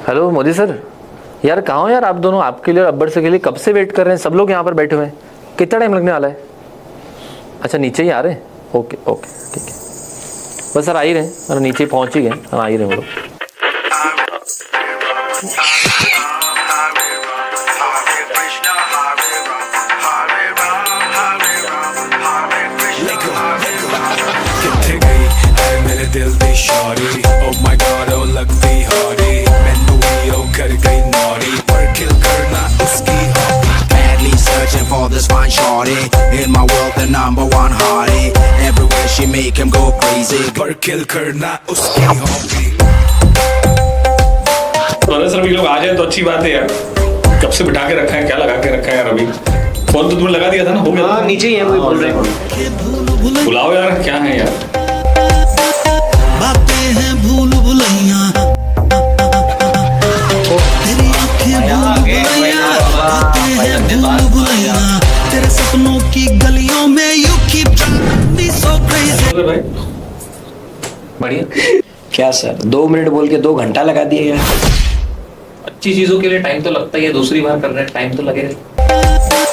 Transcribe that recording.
Hello Modi sir, यार कहाँ हो यार आप दोनों? आपके लिए और अब्बर से के लिए कब से वेट कर रहे हैं, सब लोग यहाँ पर बैठे हुए हैं। कितना टाइम लगने वाला है? अच्छा नीचे ही आ रहे हैं, ओके ओके ठीक है। बस सर आ ही रहे हैं, और नीचे ही पहुँच ही गए, आ ही रहे हैं वो लोग। दिल दी sorry, oh my god, oh लगती हॉरी, मैनू ही ओ कर गई नॉरी, पर किल करना उसकी hobby. Madly searching for this fine shorty, in my world the number one hottie, everywhere she make him go crazy, पर किल करना उसकी हॉबी। तो सर अभी लोग आ जाए तो अच्छी बात है यार। कब से बिठा के रखा है, क्या लगा के रखा है यार? अभी फोन तो तुमने लगा दिया था ना, हो गया? हाँ नीचे ही है, वही बोल रहे हैं। बुलाओ यार, क्या है यार? बातें हैं भूल भुलैया, तेरी आंखें भूल भुलैया, बातें हैं भूल भुलैया, तेरे सपनों की गलियों में you keep driving me so crazy। अरे भाई बढ़िया। क्या सर 2 मिनट बोल के 2 घंटा लगा दिए यार। अच्छी चीज़ों के लिए टाइम तो लगता ही है, दूसरी बार कर रहे हैं टाइम तो लगेगा।